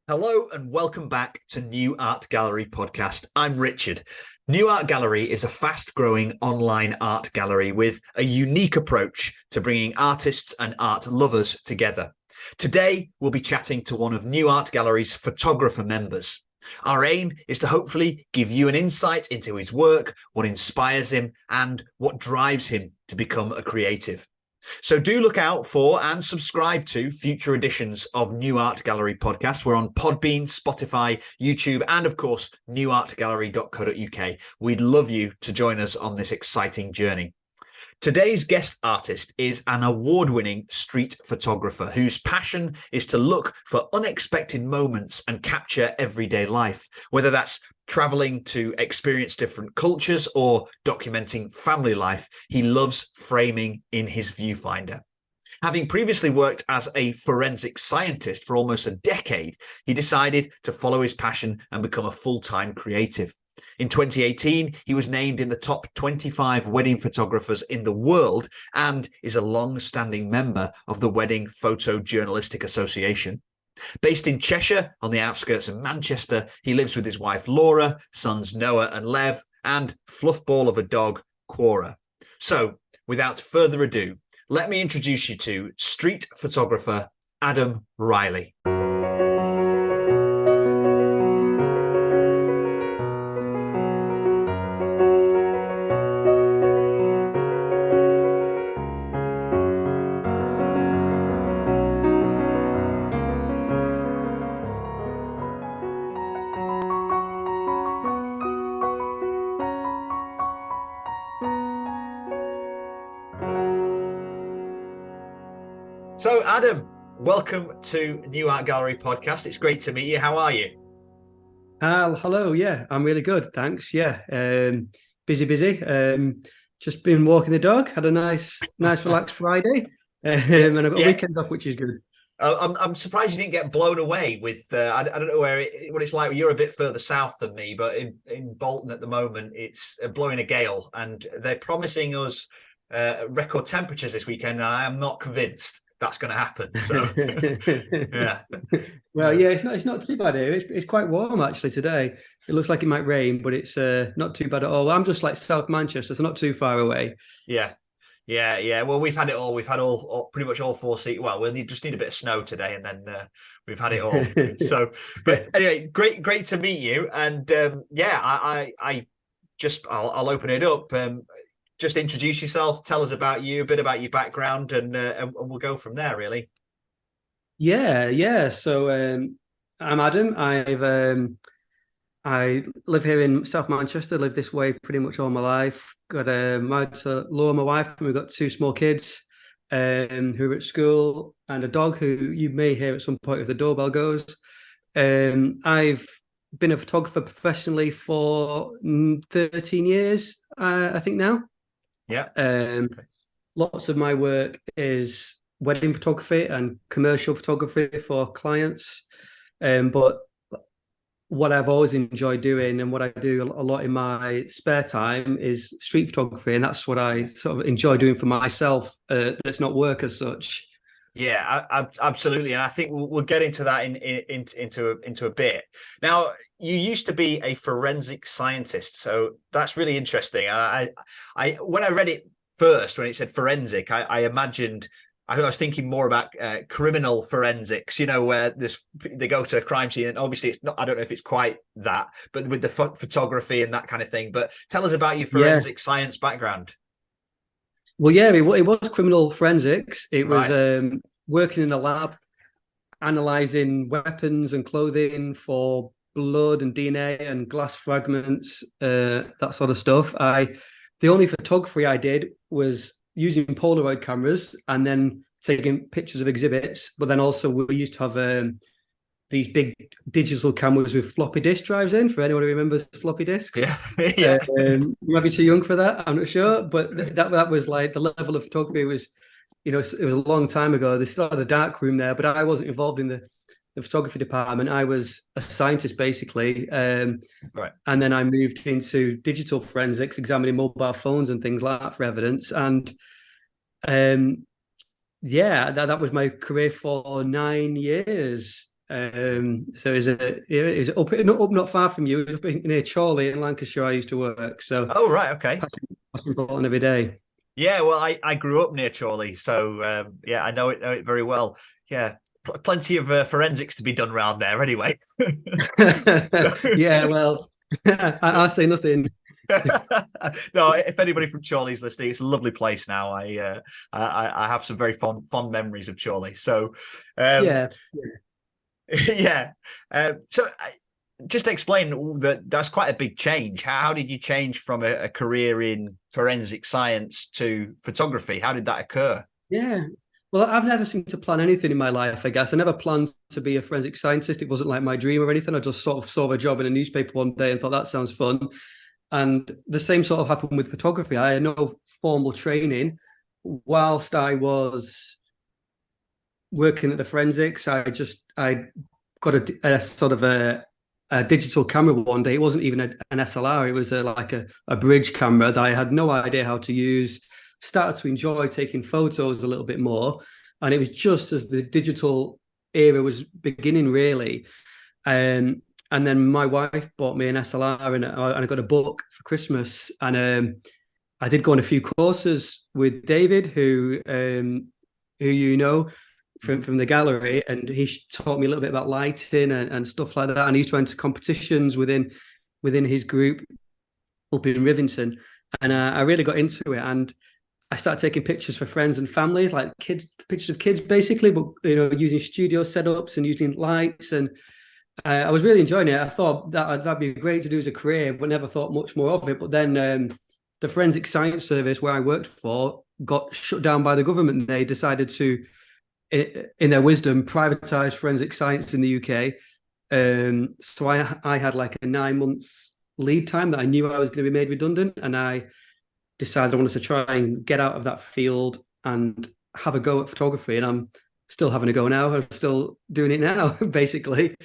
Hello and welcome back to New Art Gallery podcast. I'm Richard. New Art Gallery is a fast-growing online art gallery with a unique approach to bringing artists and art lovers together. Today, we'll be chatting to one of New Art Gallery's photographer members. Our aim is to hopefully give you an insight into his work, what inspires him, and what drives him to become a creative. So do look out for and subscribe to future editions of New Art Gallery podcast. We're on Podbean, Spotify, YouTube, and of course, newartgallery.co.uk. We'd love you to join us on this exciting journey. Today's guest artist is an award-winning street photographer whose passion is to look for unexpected moments and capture everyday life, whether that's traveling to experience different cultures or documenting family life. He loves framing in his viewfinder. Having previously worked as a forensic scientist for almost a decade, he decided to follow his passion and become a full-time creative. In 2018, he was named in the top 25 wedding photographers in the world and is a long-standing member of the Wedding Photojournalistic Association. Based in Cheshire, on the outskirts of Manchester, he lives with his wife Laura, sons Noah and Lev, and fluffball of a dog, Quora. So, without further ado, let me introduce you to street photographer Adam Riley. So, Adam, welcome to New Art Gallery podcast. It's great to meet you. How are you? Hello. Yeah, I'm really good. Thanks. Yeah. Busy. Just been walking the dog. Had a nice relaxed Friday. And I've got a weekend off, which is good. I'm surprised you didn't get blown away with, I don't know what it's like. You're a bit further south than me, but in Bolton at the moment, it's blowing a gale and they're promising us record temperatures this weekend. And I am not convinced that's going to happen. So, yeah. Well, yeah, it's not too bad here. It's quite warm actually today. It looks like it might rain, but it's not too bad at all. I'm just like South Manchester, so not too far away. Yeah. Well, we've had it all. We've had all pretty much all 4 seasons. Well, we'll just need a bit of snow today, and then we've had it all. So, but anyway, great to meet you. And I'll open it up. Just introduce yourself. Tell us about you, a bit about your background, and we'll go from there. Really. Yeah. So I'm Adam. I live here in South Manchester. Lived this way pretty much all my life. Got married to Laura, my wife, and we've got 2 small kids who are at school, and a dog who you may hear at some point if the doorbell goes. I've been a photographer professionally for 13 years, I think now. Yeah. Lots of my work is wedding photography and commercial photography for clients. But what I've always enjoyed doing and what I do a lot in my spare time is street photography. And that's what I sort of enjoy doing for myself. That's not work as such. Yeah, absolutely. And I think we'll get into that into a bit. Now, you used to be a forensic scientist, so that's really interesting. I when I read it first, when it said forensic, I imagined, I was thinking more about criminal forensics, where they go to a crime scene, and obviously it's not, I don't know if it's quite that, but with the photography and that kind of thing. But tell us about your forensic science background. Well, yeah, it was criminal forensics. It was working in a lab, analysing weapons and clothing for blood and DNA and glass fragments, that sort of stuff. The only photography I did was using Polaroid cameras and then taking pictures of exhibits. But then also we used to have these big digital cameras with floppy disk drives in, for anyone who remembers floppy disks. Yeah. You might be too young for that, I'm not sure. But that was like the level of photography was, it was a long time ago. They still had a dark room there, but I wasn't involved in the photography department. I was a scientist basically. And then I moved into digital forensics, examining mobile phones and things like that for evidence. And that was my career for 9 years. So it was up not far from you. It was up near Chorley in Lancashire. I used to work. So Oh, right. Okay. passing Bolton every day. Yeah. Well, I grew up near Chorley. So, yeah, I know it very well. Yeah. Plenty of forensics to be done around there anyway. Yeah, well, I say nothing. No, if anybody from Chorley's listening, it's a lovely place now. I have some very fond memories of Chorley. So, um, Yeah. yeah. So, just explain that's quite a big change. How did you change from a career in forensic science to photography? How did that occur? Yeah. Well, I've never seemed to plan anything in my life, I guess. I never planned to be a forensic scientist. It wasn't like my dream or anything. I just sort of saw a job in a newspaper one day and thought that sounds fun. And the same sort of happened with photography. I had no formal training. Whilst I was working at the forensics, I got a sort of a digital camera one day. It wasn't even an SLR. It was like a bridge camera that I had no idea how to use. Started to enjoy taking photos a little bit more. And it was just as the digital era was beginning, really. And then my wife bought me an SLR and I got a book for Christmas. And I did go on a few courses with David, who you know from the gallery, and he taught me a little bit about lighting and stuff like that. And he used to enter competitions within his group up in Rivington, and I really got into it. And I started taking pictures for friends and families, like pictures of kids, basically, but using studio setups and using lights. And I was really enjoying it. I thought that'd be great to do as a career, but never thought much more of it. But then the Forensic Science Service, where I worked for, got shut down by the government. They decided to, in their wisdom, privatize forensic science in the UK. So I had like a 9 months lead time that I knew I was going to be made redundant, and I decided I wanted to try and get out of that field and have a go at photography. And I'm still having a go now. I'm still doing it now, basically.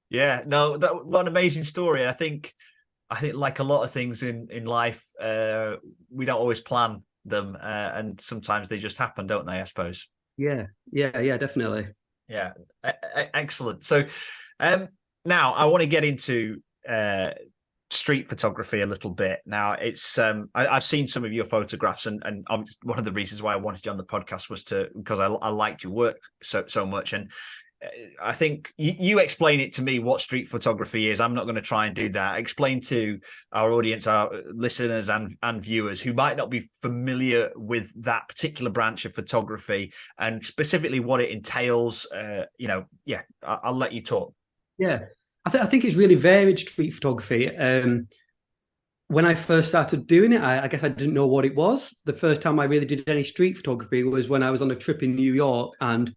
Yeah, no, what an amazing story. And I think like a lot of things in life, we don't always plan them, and sometimes they just happen, don't they? I suppose. Yeah, definitely. Yeah, excellent. So, now I want to get into street photography a little bit. Now, it's I've seen some of your photographs, and one of the reasons why I wanted you on the podcast was because I liked your work so much. And I think you explain it to me what street photography is. I'm not going to try and do that. Explain to our audience, our listeners and viewers who might not be familiar with that particular branch of photography, and specifically what it entails. I'll let you talk. Yeah, I think it's really varied, street photography. When I first started doing it, I guess I didn't know what it was. The first time I really did any street photography was when I was on a trip in New York and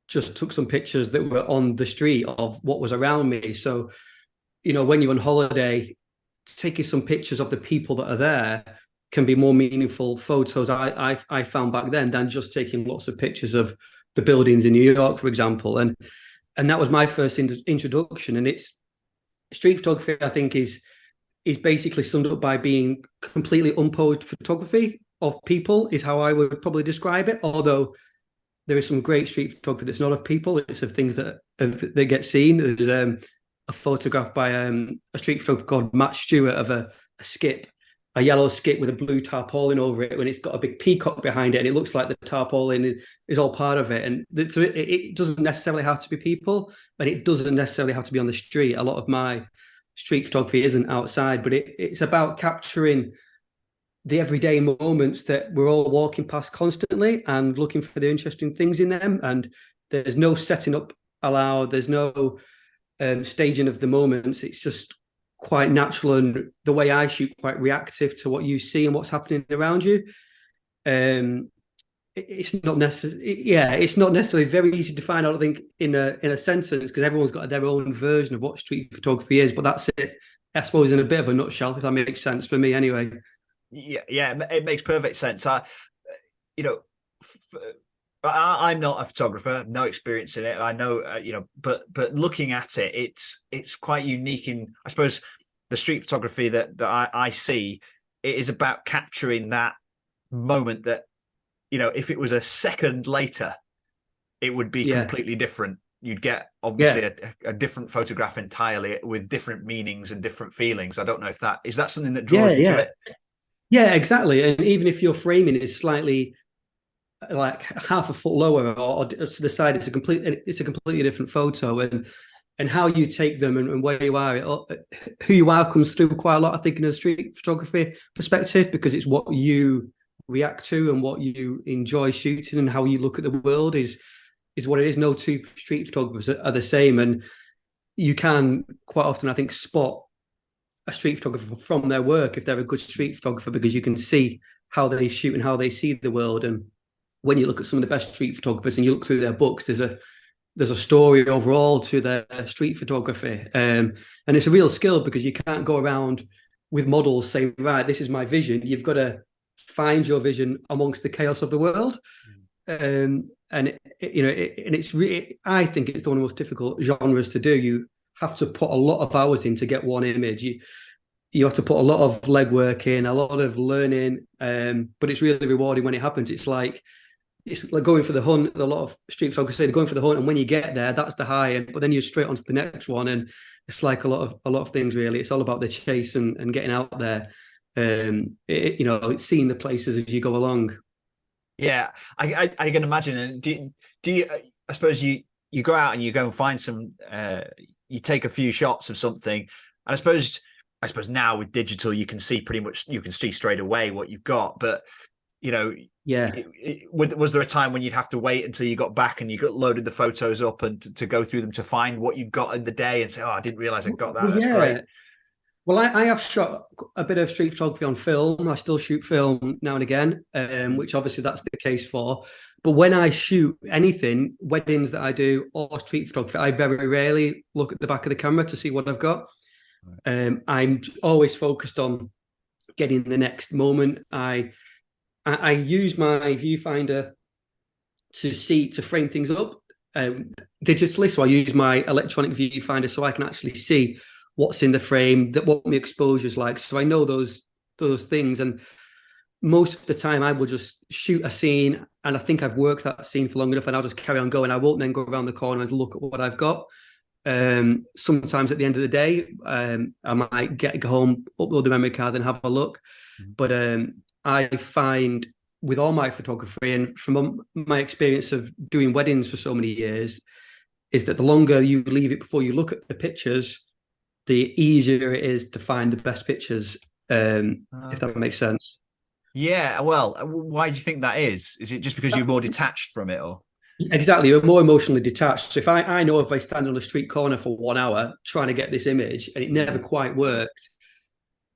just took some pictures that were on the street of what was around me. So, when you're on holiday, taking some pictures of the people that are there can be more meaningful photos, I found back then, than just taking lots of pictures of the buildings in New York, for example. And that was my first introduction. And it's street photography, I think, is basically summed up by being completely unposed photography of people, is how I would probably describe it. Although there is some great street photography that's not of people; it's of things that get seen. There's a photograph by a street photographer called Matt Stewart of a skip, a yellow skip with a blue tarpaulin over it, when it's got a big peacock behind it, and it looks like the tarpaulin is all part of it. And so it doesn't necessarily have to be people, and it doesn't necessarily have to be on the street. A lot of my street photography isn't outside, but it's about capturing the everyday moments that we're all walking past constantly and looking for the interesting things in them. And there's no setting up allowed. There's no staging of the moments. It's just quite natural, and the way I shoot, quite reactive to what you see and what's happening around you. It's not necessarily, it's not necessarily very easy to find out, I think, in a sentence, because everyone's got their own version of what street photography is. But that's it, I suppose, in a bit of a nutshell, if that makes sense for me, anyway. Yeah, it makes perfect sense. I'm not a photographer, no experience in it. I know, but looking at it, it's quite unique. In, I suppose, the street photography that I see, it is about capturing that moment that, if it was a second later, it would be completely different. you'd get obviously a different photograph entirely with different meanings and different feelings. I don't know if that is that something that draws you to it. Yeah, exactly. And even if your framing is slightly like half a foot lower or to the side, it's a completely different photo. And how you take them and where you are, who you are comes through quite a lot, I think, in a street photography perspective, because it's what you react to and what you enjoy shooting and how you look at the world is what it is. No two street photographers are the same, and you can quite often, I think, spot a street photographer from their work if they're a good street photographer, because you can see how they shoot and how they see the world. And when you look at some of the best street photographers and you look through their books, there's a story overall to their street photography, and it's a real skill, because you can't go around with models saying, right, this is my vision. You've got to find your vision amongst the chaos of the world. And it's really, I think it's one of the most difficult genres to do. You have to put a lot of hours in to get one image. You have to put a lot of legwork in, a lot of learning, but it's really rewarding when it happens. It's like going for the hunt. A lot of street photographers say they're going for the hunt, and when you get there, that's the high. But then you're straight onto the next one, and it's like a lot of things. Really, it's all about the chase and getting out there. It's seeing the places as you go along. Yeah, I can imagine. And do you? I suppose you go out and you go and find some. You take a few shots of something, and I suppose now with digital you can see straight away what you've got. But was there a time when you'd have to wait until you got back and you got loaded the photos up and to go through them to find what you've got in the day and say, oh, I didn't realize I got that. That's great. Well, I have shot a bit of street photography on film. I still shoot film now and again, which obviously that's the case for. But when I shoot anything, weddings that I do or street photography, I very rarely look at the back of the camera to see what I've got. I'm always focused on getting the next moment. I use my viewfinder to frame things up digitally. So I use my electronic viewfinder so I can actually see what's in the frame, what my exposure is like. So I know those things. And most of the time I will just shoot a scene and I think I've worked that scene for long enough and I'll just carry on going. I won't then go around the corner and look at what I've got. Sometimes at the end of the day, I might go home, upload the memory card and have a look. But I find with all my photography and from my experience of doing weddings for so many years, is that the longer you leave it before you look at the pictures, the easier it is to find the best pictures, if that makes sense. Yeah, well, why do you think that is? Is it just because you're more detached from it, or? Exactly, you're more emotionally detached. So if I know if I stand on a street corner for 1 hour trying to get this image and it never quite worked,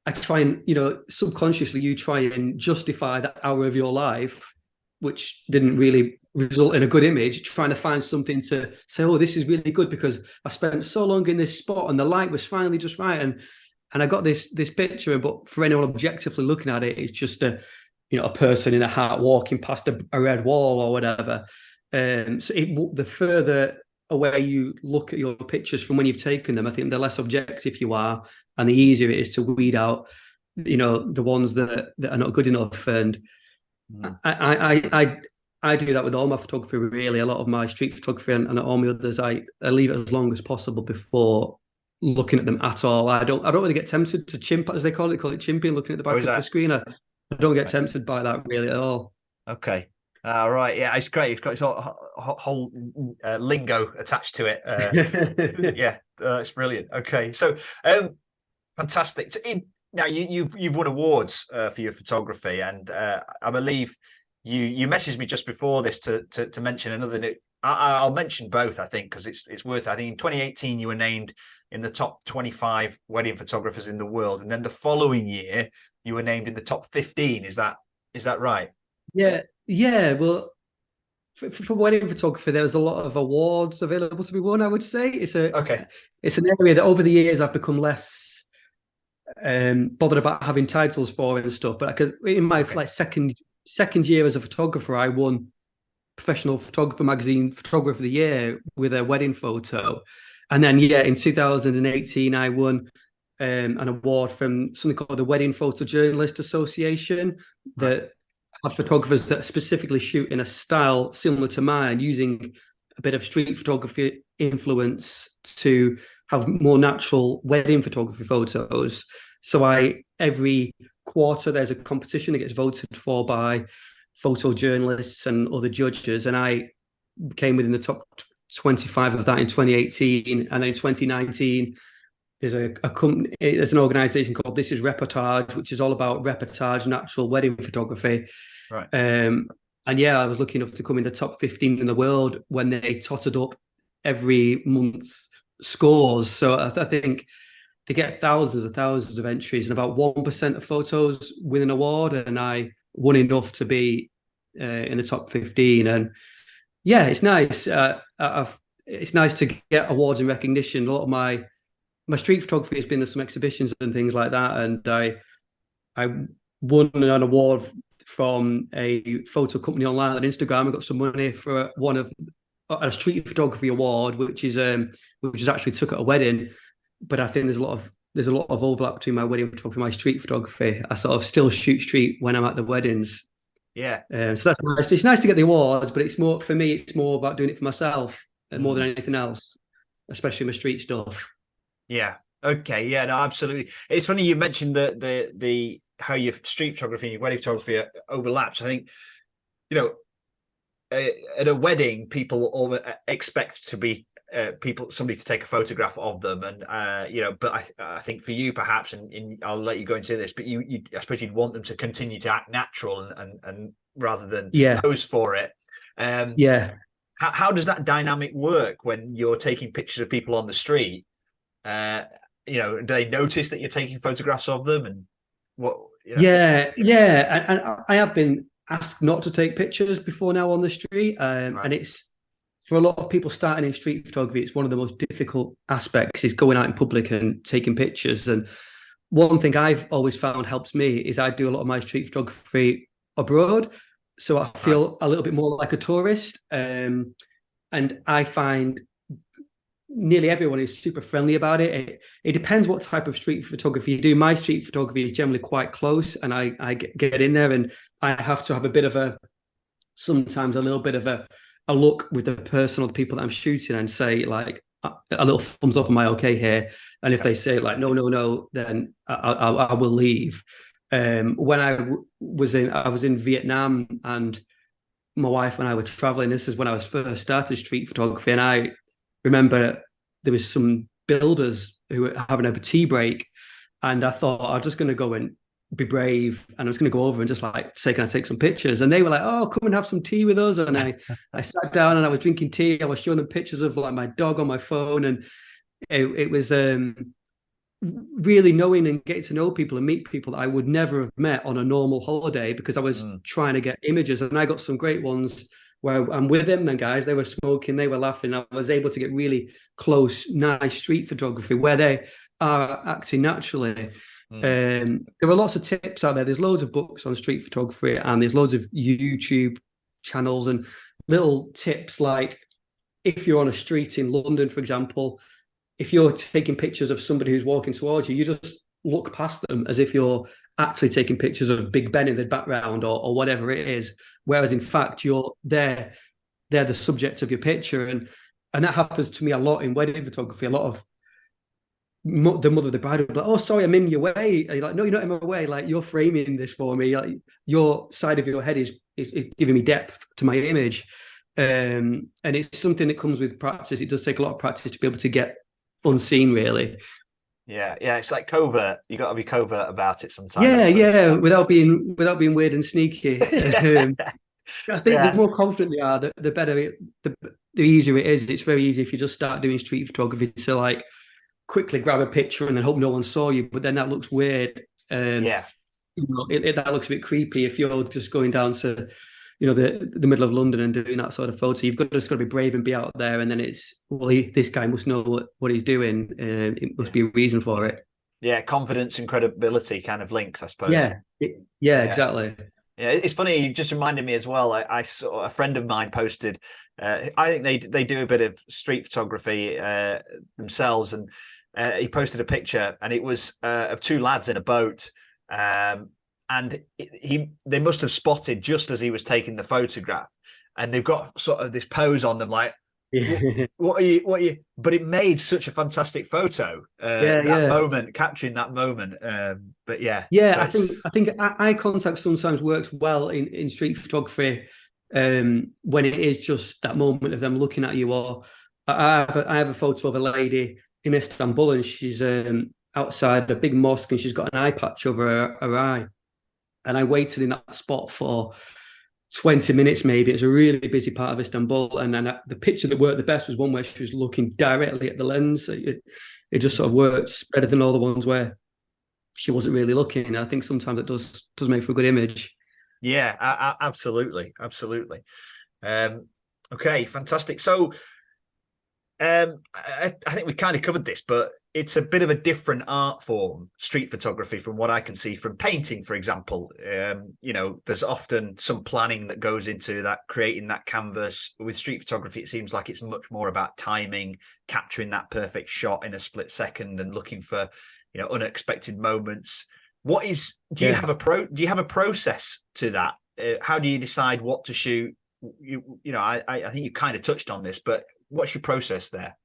I try and, subconsciously you try and justify that hour of your life, which didn't really result in a good image, trying to find something to say, oh, this is really good because I spent so long in this spot and the light was finally just right. And I got this picture, but for anyone objectively looking at it, it's just a person in a hat walking past a red wall or whatever. So the further away you look at your pictures from when you've taken them, I think the less objective you are and the easier it is to weed out, the ones that are not good enough. And I do that with all my photography, really. A lot of my street photography and all my others, I leave it as long as possible before looking at them at all. I don't really get tempted to chimp, as they call it chimping, looking at the back of the screen. I don't get tempted by that really at all. Okay. Right. Yeah, it's great. It's got its whole lingo attached to it. Yeah, it's brilliant. Okay. So, fantastic. So now you've won awards for your photography, and I believe you messaged me just before this to mention another. I'll mention both, I think, because it's worth. I think in 2018 you were named in the top 25 wedding photographers in the world, and then the following year you were named in the top 15. Is that right? Yeah. Well, for wedding photography, there's a lot of awards available to be won. I would say it's an area that over the years I've become less bothered about having titles for and stuff. But because in my second year as a photographer, I won Professional Photographer Magazine Photographer of the Year with a wedding photo. And then, in 2018, I won an award from something called the Wedding Photojournalist Association that have photographers that specifically shoot in a style similar to mine, using a bit of street photography influence to have more natural wedding photography photos. So every quarter there's a competition that gets voted for by photojournalists and other judges, and I came within the top 25 of that in 2018, and then in 2019 there's a company, there's an organization called This Is Reportage, which is all about reportage natural wedding photography. Right. And yeah, I was lucky enough to come in the top 15 in the world when they totted up every month's scores. So I think they get thousands of entries, and about 1% of photos win an award, and I won enough to be in the top 15. And yeah, it's nice. It's nice to get awards and recognition. A lot of my street photography has been at some exhibitions and things like that, and I won an award from a photo company online on Instagram. I got some money for one of a street photography award, which is actually took at a wedding. But I think there's a lot of overlap between my wedding photography and my street photography. I sort of still shoot street when I'm at the weddings. Yeah. So that's nice. It's nice to get the awards, but it's more for me. It's more about doing it for myself more than anything else, especially my street stuff. Yeah. Okay. Yeah. No. Absolutely. It's funny you mentioned the how your street photography and your wedding photography overlaps. I think, at a wedding, people all expect to be somebody to take a photograph of them, and but I think for you perhaps, and I'll let you go into this, but you I suppose you'd want them to continue to act natural and rather than pose for it. How does that dynamic work when you're taking pictures of people on the street? Do they notice that you're taking photographs of them, and what? And I have been asked not to take pictures before now on the street, and it's, for a lot of people starting in street photography, it's one of the most difficult aspects is going out in public and taking pictures. And one thing I've always found helps me is I do a lot of my street photography abroad, so I feel a little bit more like a tourist, and I find nearly everyone is super friendly about it. It depends what type of street photography you do. My street photography is generally quite close, and I get in there, and I have to have sometimes a little bit of a look with the person or the people that I'm shooting and say like a little thumbs up, am I okay here? And if they say like no, then I will leave. When I was in Vietnam, and my wife and I were traveling. This is when I was first started street photography, and I remember there was some builders who were having a tea break, and I thought I'm just going to go and be brave, and I was going to go over and just like say, can I take some pictures? And they were like, oh, come and have some tea with us. And I sat down and I was drinking tea. I was showing them pictures of like my dog on my phone, and it was really knowing and getting to know people and meet people that I would never have met on a normal holiday, because I was trying to get images, and I got some great ones where I'm with them and guys, they were smoking, they were laughing. I was able to get really close, nice street photography where they are acting naturally. There are lots of tips out there. There's loads of books on street photography, and there's loads of YouTube channels and little tips, like if you're on a street in London, for example, if you're taking pictures of somebody who's walking towards you, you just look past them as if you're actually taking pictures of Big Ben in the background or whatever it is. Whereas in fact, they're the subject of your picture. And that happens to me a lot in wedding photography. A lot of the mother of the bride will be like, oh, sorry, I'm in your way. And you're like, no, you're not in my way. Like, you're framing this for me. Like, your side of your head is giving me depth to my image. And it's something that comes with practice. It does take a lot of practice to be able to get unseen, really. Yeah, it's like covert. You got to be covert about it sometimes. Yeah, without being weird and sneaky. I think the more confident you are, the better, the easier it is. It's very easy if you just start doing street photography to like quickly grab a picture and then hope no one saw you, but then that looks weird. That looks a bit creepy if you're just going down to the middle of London and doing that sort of photo. You've just got to be brave and be out there, and then it's, this guy must know what he's doing. It must be a reason for it. Yeah, confidence and credibility kind of links, I suppose. Yeah, exactly. Yeah, it's funny. You just reminded me as well. I saw a friend of mine posted. I think they do a bit of street photography themselves, and he posted a picture, and it was of two lads in a boat. And they must have spotted just as he was taking the photograph, and they've got sort of this pose on them, like Yeah, but it made such a fantastic photo, yeah, that yeah. moment, capturing that moment. But yeah, Yeah, so I think eye contact sometimes works well in street photography, when it is just that moment of them looking at you. Or I have a photo of a lady in Istanbul, and she's outside a big mosque, and she's got an eye patch over her eye. And I waited in that spot for 20 minutes, maybe. It's a really busy part of Istanbul, and then the picture that worked the best was one where she was looking directly at the lens. It just sort of works better than all the ones where she wasn't really looking. I think sometimes it does make for a good image. yeah, absolutely, absolutely. Okay, fantastic. So I think we kind of covered this, but it's a bit of a different art form, street photography, from what I can see from painting, for example. There's often some planning that goes into that, creating that canvas. With street photography, it seems like it's much more about timing, capturing that perfect shot in a split second, and looking for, unexpected moments. Do you Yeah. have a process to that? How do you decide what to shoot? I think you kind of touched on this, but what's your process there?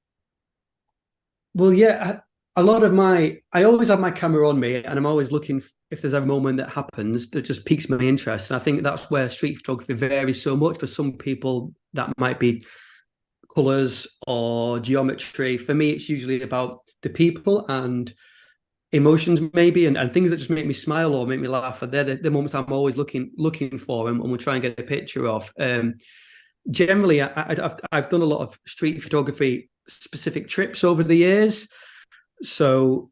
Well, yeah, I always have my camera on me, and I'm always looking if there's ever a moment that happens that just piques my interest. And I think that's where street photography varies so much. For some people, that might be colors or geometry. For me, it's usually about the people and emotions, maybe, and things that just make me smile or make me laugh. And they're the moments I'm always looking for, and we'll try and get a picture of. Generally, I've done a lot of street photography specific trips over the years. So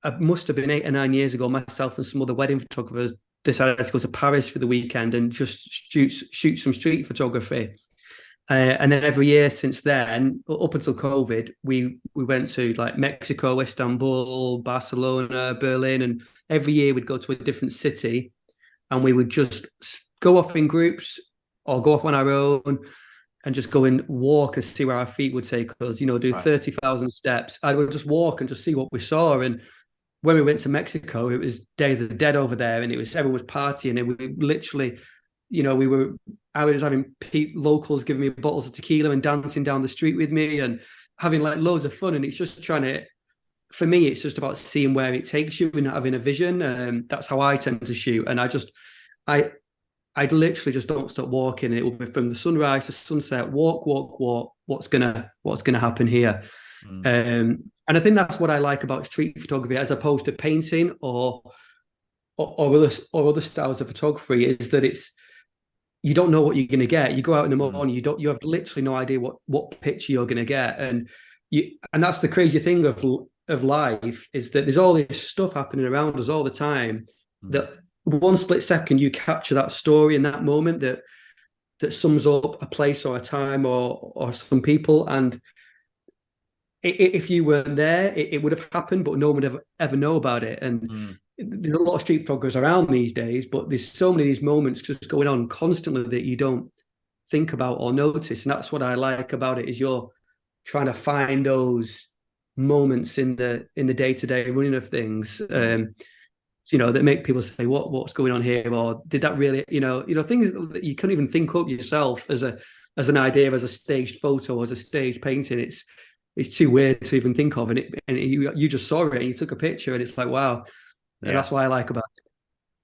it must have been 8 or 9 years ago, myself and some other wedding photographers decided to go to Paris for the weekend and just shoot some street photography. And then every year since then, up until COVID, we went to like Mexico, Istanbul, Barcelona, Berlin, and every year we'd go to a different city, and we would just go off in groups or go off on our own and just go and walk and see where our feet would take us. Do Right. 30,000 steps. I would just walk and just see what we saw. And when we went to Mexico, it was Day of the Dead over there, and everyone was partying, and we literally, I was having locals giving me bottles of tequila and dancing down the street with me and having like loads of fun. And it's just for me, it's just about seeing where it takes you and having a vision. That's how I tend to shoot. And I literally just don't stop walking. It will be from the sunrise to sunset, walk, walk, walk. What's gonna happen here? And I think that's what I like about street photography, as opposed to painting or other styles of photography, is that you don't know what you're going to get. You go out in the morning, you have literally no idea what picture you're going to get, and that's the crazy thing of life, is that there's all this stuff happening around us all the time. That one split second you capture that story in that moment that sums up a place or a time or some people, and if you weren't there, it would have happened, but no one would ever know about it. And there's a lot of street photographers around these days, but there's so many of these moments just going on constantly that you don't think about or notice. And that's what I like about it, is you're trying to find those moments in the day-to-day running of things, that make people say, what's going on here? Or did that really, things that you couldn't even think up yourself as an idea, as a staged photo, as a staged painting. It's too weird to even think of, and you just saw it and you took a picture, and it's like, wow. And that's what I like about it.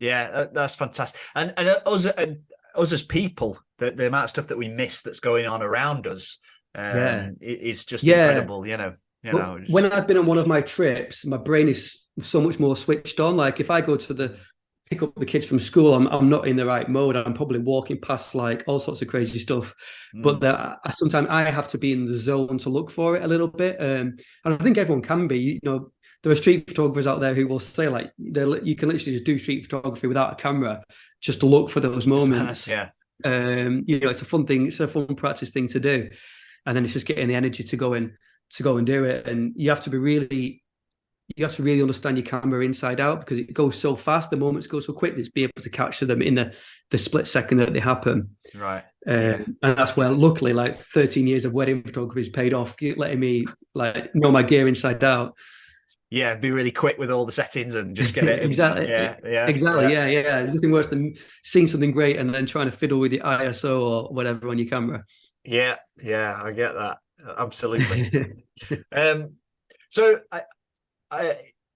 Yeah, that's fantastic. And us as people, the amount of stuff that we miss that's going on around us, is just incredible. When I've been on one of my trips, my brain is so much more switched on. Like if I go to pick up the kids from school, I'm not in the right mode. I'm probably walking past like all sorts of crazy stuff. But sometimes I have to be in the zone to look for it a little bit. And I think everyone can be. There are street photographers out there who will say like you can literally just do street photography without a camera, just to look for those moments. Yeah. It's a fun thing. It's a fun practice thing to do, and then it's just getting the energy to go and do it. And you have to really understand your camera inside out, because it goes so fast. The moments go so quick. It's be able to capture them in the split second that they happen. Right. And that's where, luckily, like 13 years of wedding photography has paid off, letting me like know my gear inside out. Yeah, be really quick with all the settings and just get it. Exactly. Exactly. Yeah. There's nothing worse than seeing something great and then trying to fiddle with the ISO or whatever on your camera. Yeah, I get that. Absolutely. So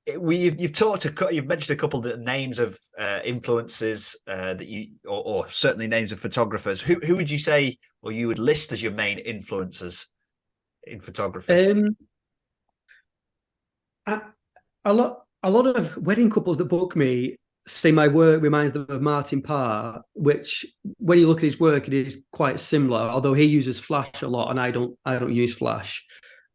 you've mentioned a couple of names of influences that you, or certainly names of photographers. Who would you say, or you would list as your main influencers in photography? A lot of wedding couples that book me say my work reminds them of Martin Parr, which when you look at his work, it is quite similar, although he uses flash a lot and I don't use flash.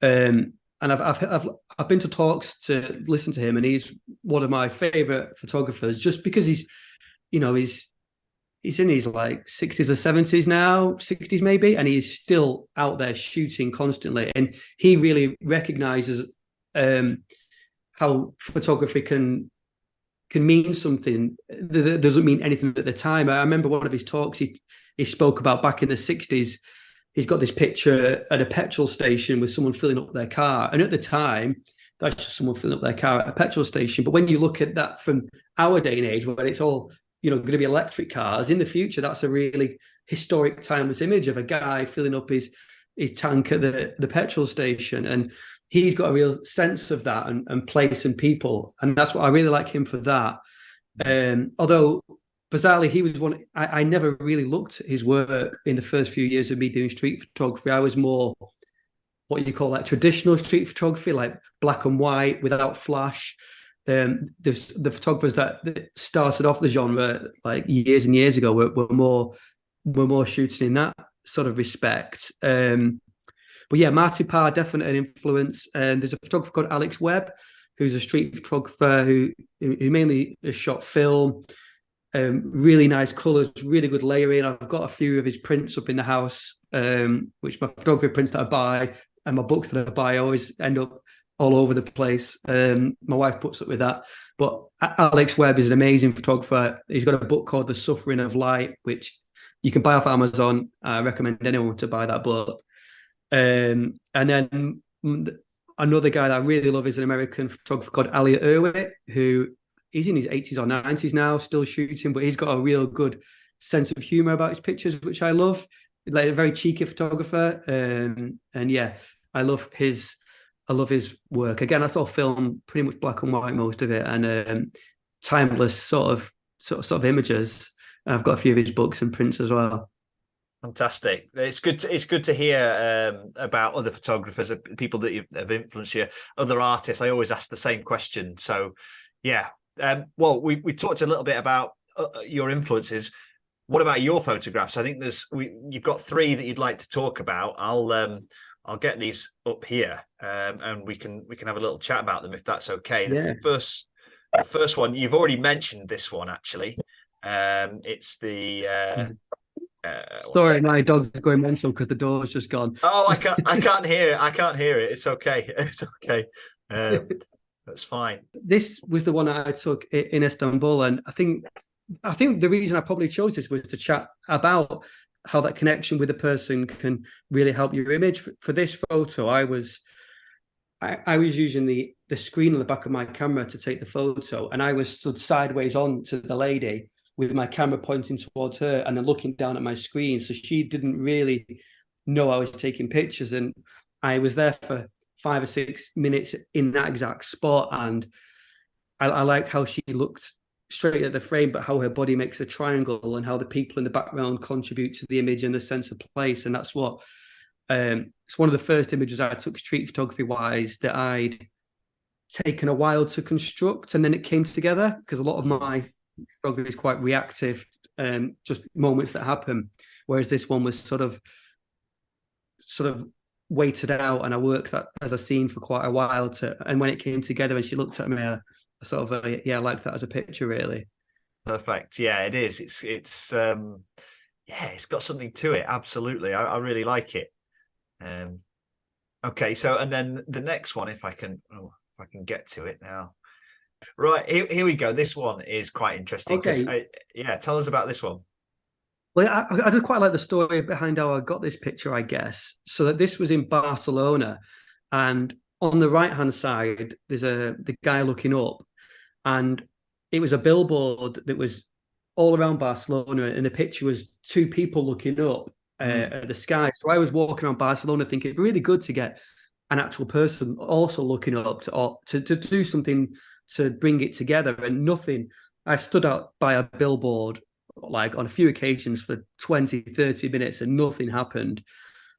And I've been to talks to listen to him, and he's one of my favorite photographers just because he's in his like 60s or 70s now, 60s maybe, and he's still out there shooting constantly. And he really recognizes how photography can mean something that doesn't mean anything at the time. I remember one of his talks, he spoke about back in the 60s. He's got this picture at a petrol station with someone filling up their car. And at the time, that's just someone filling up their car at a petrol station. But when you look at that from our day and age, where it's all, going to be electric cars, in the future, that's a really historic, timeless image of a guy filling up his tank at the petrol station. And he's got a real sense of that and place and people. And that's what I really like him for that. Although, bizarrely, he was one, I never really looked at his work in the first few years of me doing street photography. I was more what you call like traditional street photography, like black and white without flash. The photographers that started off the genre like years and years ago were more shooting in that sort of respect. But yeah, Marty Parr, definitely an influence. There's a photographer called Alex Webb, who's a street photographer who mainly has shot film. Really nice colours, really good layering. I've got a few of his prints up in the house, which my photography prints that I buy and my books that I buy always end up all over the place. My wife puts up with that. But Alex Webb is an amazing photographer. He's got a book called The Suffering of Light, which you can buy off Amazon. I recommend anyone to buy that book. And then another guy that I really love is an American photographer called Elliot Erwitt, who he's in his 80s or 90s now, still shooting, but he's got a real good sense of humor about his pictures, which I love. Like a very cheeky photographer. And yeah, I love his work. Again, I saw film pretty much black and white, most of it, and timeless sort of images. I've got a few of his books and prints as well. Fantastic. It's good to hear about other photographers, people that have influenced you, other artists. I always ask the same question. So yeah. Well, we talked a little bit about your influences. What about your photographs? I think you've got 3 that you'd like to talk about. I'll get these up here, and we can have a little chat about them if that's okay. Yeah. The first one, you've already mentioned this one actually. It's the sorry, my dog's going mental because the door's just gone. Oh, I can't hear it. I can't hear it. It's okay. It's okay. That's fine. This was the one I took in Istanbul, and I think the reason I probably chose this was to chat about how that connection with a person can really help your image. For this photo, I was using the screen on the back of my camera to take the photo, and I was stood sideways on to the lady with my camera pointing towards her and then looking down at my screen. So she didn't really know I was taking pictures, and I was there for 5 or 6 minutes in that exact spot. And I liked how she looked straight at the frame, but how her body makes a triangle and how the people in the background contribute to the image and the sense of place. And that's what it's one of the first images I took street photography wise that I'd taken a while to construct, and then it came together, because a lot of my photography is quite reactive, just moments that happen, whereas this one was sort of waited out, and I worked that as a scene for quite a while and when it came together and she looked at me, I sort of I like that as a picture, really. Perfect. Yeah, it is. It's it's got something to it. Absolutely. I really like it. Okay, so and then the next one, if I can get to it now. Right, here we go. This one is quite interesting. Okay. Tell us about this one. Well, I just quite like the story behind how I got this picture, I guess. So that this was in Barcelona, and on the right-hand side, there's the guy looking up, and it was a billboard that was all around Barcelona, and the picture was 2 people looking up, at the sky. So I was walking around Barcelona thinking it'd be really good to get an actual person also looking up to do something to bring it together, and nothing. I stood out by a billboard like on a few occasions for 20, 30 minutes and nothing happened.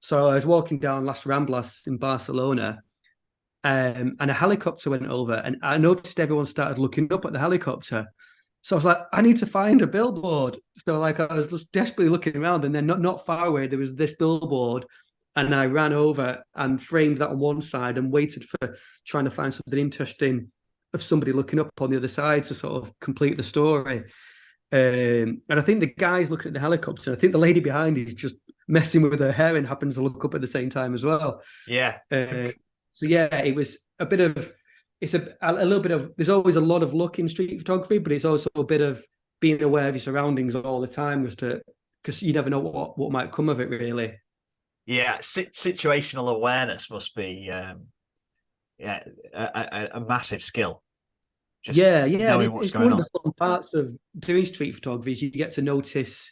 So I was walking down Las Ramblas in Barcelona, and a helicopter went over, and I noticed everyone started looking up at the helicopter. So I was like, I need to find a billboard. So like I was just desperately looking around, and then not far away there was this billboard, and I ran over and framed that on one side and waited for trying to find something interesting of somebody looking up on the other side to sort of complete the story. And I think the guy's looking at the helicopter. I think the lady behind is just messing with her hair and happens to look up at the same time as well. Yeah. So yeah, it was a bit of, it's a little bit of, there's always a lot of luck in street photography, but it's also a bit of being aware of your surroundings all the time, because you never know what might come of it, really. Yeah, situational awareness must be a massive skill. Just knowing what's it's going one on. of the fun parts of doing street photography is you get to notice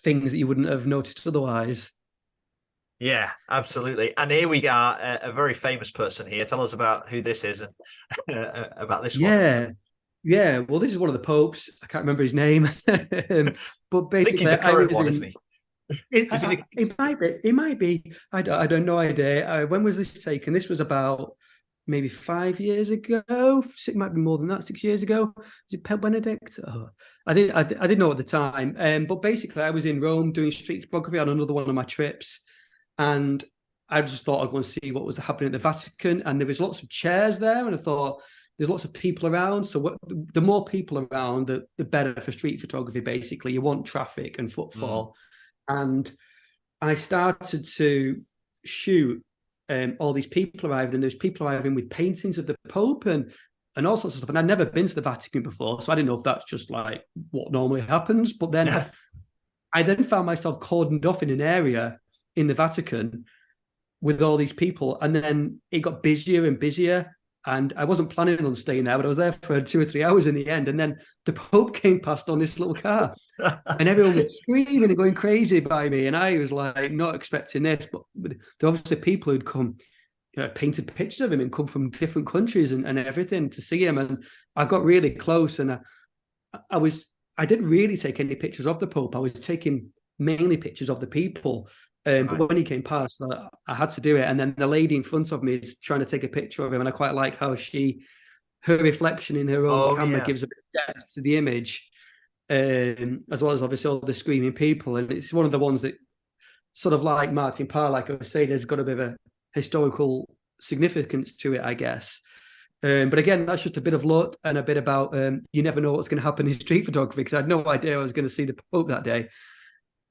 things that you wouldn't have noticed otherwise. Yeah, absolutely. And here we are, a very famous person here. Tell us about who this is and about this one. Yeah. Well, this is one of the popes. I can't remember his name, but basically, I think he's a current one, isn't he? It might be. It might be. I don't know idea. When was this taken? This was about maybe 5 years ago. It might be more than that. 6 years ago. Was it Pope Benedict? Oh, I didn't know at the time. But basically, I was in Rome doing street photography on another one of my trips, and I just thought I'd go and see what was happening at the Vatican. And there was lots of chairs there, and I thought there's lots of people around. So the more people around, the better for street photography. Basically, you want traffic and footfall. And I started to shoot all these people arriving, and there's people arriving with paintings of the Pope and all sorts of stuff. And I'd never been to the Vatican before, so I didn't know if that's just like what normally happens. But then I then found myself cordoned off in an area in the Vatican with all these people, and then it got busier and busier. And I wasn't planning on staying there, but I was there for 2 or 3 hours in the end. And then the Pope came past on this little car, and everyone was screaming and going crazy by me. And I was like, not expecting this, but there were obviously people who'd come, painted pictures of him and come from different countries and everything to see him. And I got really close, and I didn't really take any pictures of the Pope. I was taking mainly pictures of the people. But when he came past, I had to do it. And then the lady in front of me is trying to take a picture of him. And I quite like how her reflection in her own camera gives a bit of depth to the image, as well as obviously all the screaming people. And it's one of the ones that sort of like Martin Parr, like I was saying, has got a bit of a historical significance to it, I guess. But again, that's just a bit of luck and a bit about you never know what's going to happen in street photography, because I had no idea I was going to see the Pope that day.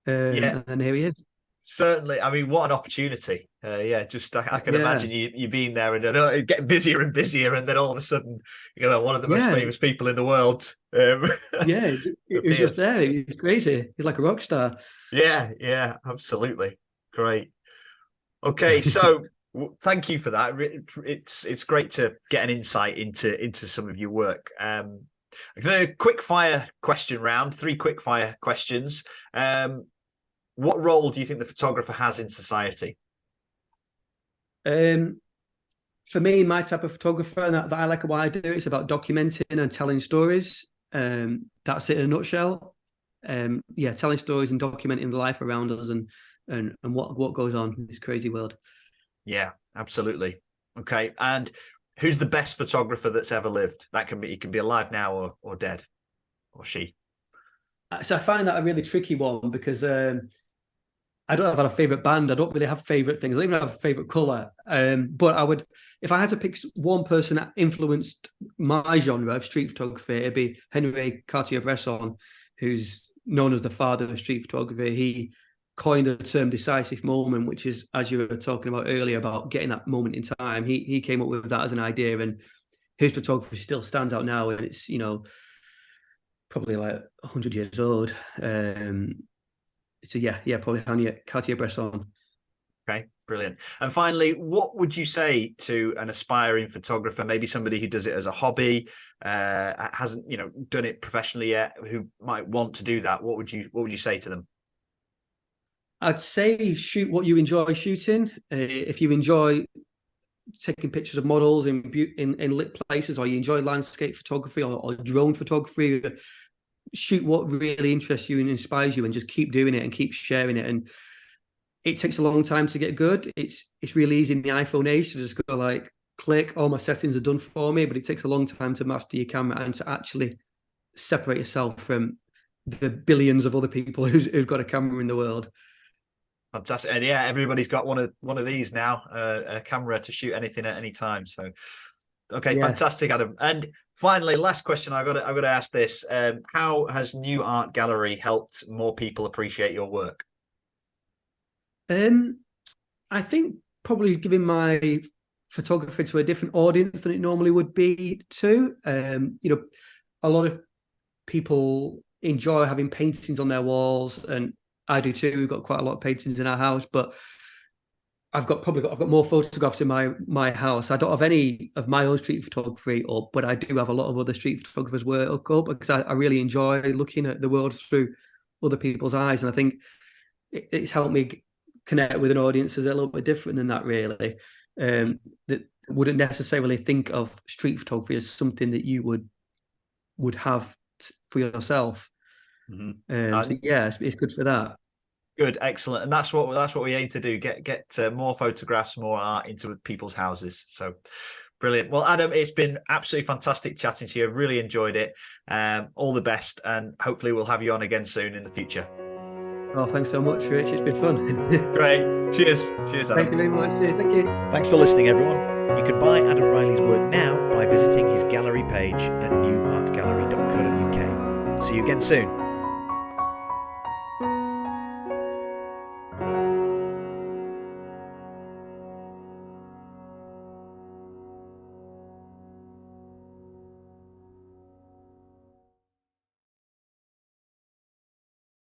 And then here he is. Certainly. I mean, what an opportunity. Just I can imagine you being there and getting busier and busier, and then all of a sudden, one of the most famous people in the world. It was just there. It was crazy. You're like a rock star. Yeah, absolutely. Great. Okay, so thank you for that. It's great to get an insight into some of your work. A quick fire question round, 3 quick fire questions. What role do you think the photographer has in society? For me, my type of photographer that I like what I do, it's about documenting and telling stories. That's it in a nutshell. Telling stories and documenting the life around us and what goes on in this crazy world. Yeah, absolutely. Okay, and who's the best photographer that's ever lived? That can be, he can be alive now or dead, or she. So I find that a really tricky one, because I don't have a favorite band. I don't really have favorite things. I don't even have a favorite color. But I would, if I had to pick one person that influenced my genre of street photography, it'd be Henri Cartier-Bresson, who's known as the father of street photography. He coined the term decisive moment, which is, as you were talking about earlier, about getting that moment in time. He came up with that as an idea, and his photography still stands out now, and it's, probably like 100 years old. So probably Cartier-Bresson. Okay, brilliant. And finally, what would you say to an aspiring photographer, maybe somebody who does it as a hobby, hasn't done it professionally yet, who might want to do that? What would you say to them? I'd say shoot what you enjoy shooting. If you enjoy taking pictures of models in lit places, or you enjoy landscape photography or drone photography, shoot what really interests you and inspires you, and just keep doing it and keep sharing it. And it takes a long time to get good. It's really easy in the iPhone age to just go like, click, all my settings are done for me, but it takes a long time to master your camera and to actually separate yourself from the billions of other people who've got a camera in the world. Fantastic. And yeah, everybody's got one of these now, a camera to shoot anything at any time. So okay, yeah. Fantastic, Adam. And finally, last question, I've got to ask this. How has New Art Gallery helped more people appreciate your work? I think probably giving my photography to a different audience than it normally would be too. A lot of people enjoy having paintings on their walls, and I do too. We've got quite a lot of paintings in our house, but I've got more photographs in my house. I don't have any of my own street photography up, but I do have a lot of other street photographers' work up, because I really enjoy looking at the world through other people's eyes, and I think it's helped me connect with an audience is a little bit different than that, really. That wouldn't necessarily think of street photography as something that you would have for yourself. So yeah, it's good for that. Good, excellent, and that's what we aim to do: get more photographs, more art into people's houses. So brilliant. Well, Adam, it's been absolutely fantastic chatting to you. I've really enjoyed it. All the best, and hopefully we'll have you on again soon in the future. Oh, thanks so much, Rich. It's been fun. Great. Cheers, Adam. Thank you very much. Cheers. Thank you. Thanks for listening, everyone. You can buy Adam Riley's work now by visiting his gallery page at newartgallery.co.uk. See you again soon.